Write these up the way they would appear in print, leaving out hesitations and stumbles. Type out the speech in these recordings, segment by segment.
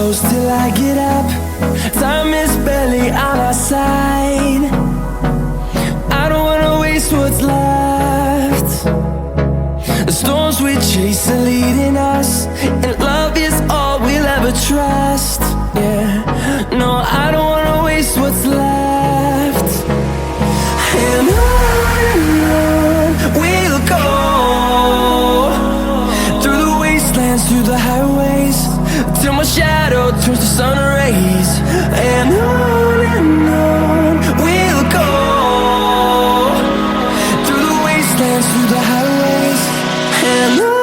close till I get up. Time is barely on our side. I don't wanna waste what's left. The storms we chase are leading us, and love is all we'll ever trust. Yeah, no, I don't wanna waste what's left. And on we'll go, through the wastelands, through the highways, till my shadow turns to sun rays. And on we'll go, through the wastelands, through the highways, and on.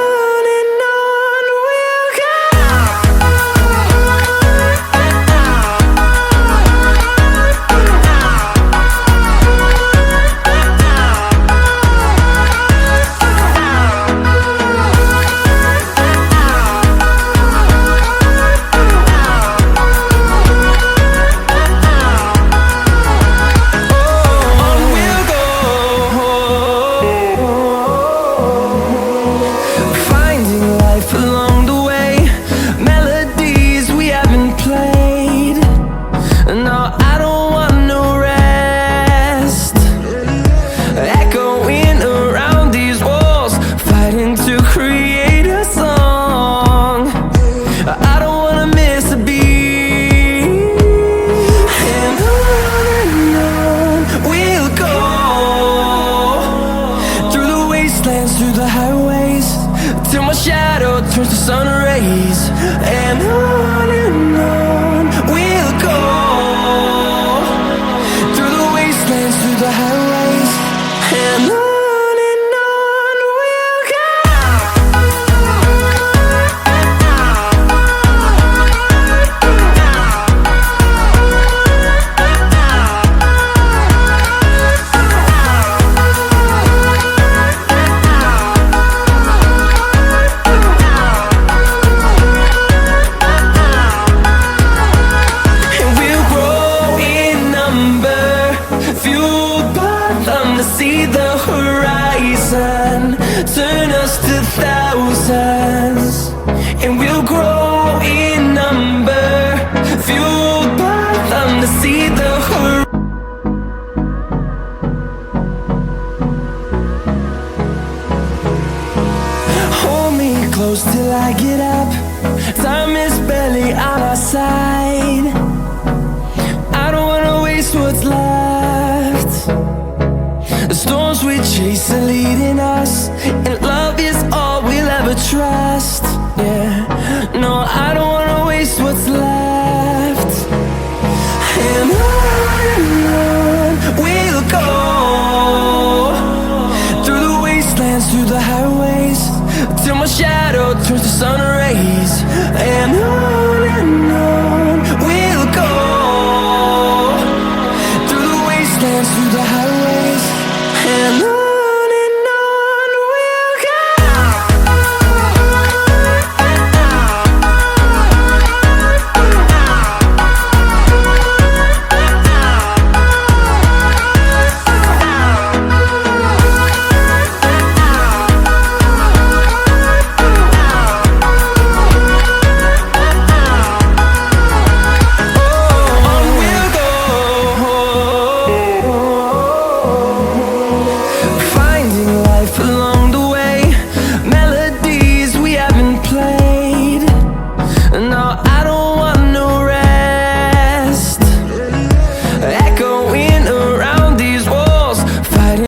Through the highways, till my shadow turns to sun rays. And on we'll go, through the wastelands, through the highways, and on. See the horizon turn us to thousands, and we'll grow in number, fueled by them to see the horizon. Hold me close till I get up. Time is barely on our side. I don't wanna waste what's left. The storms we chase are leading us, and love is all we'll ever trust. Yeah, no, I don't wanna waste what's left. And on we'll go, through the wastelands, through the highways, till my shadow turns to sun rays. And on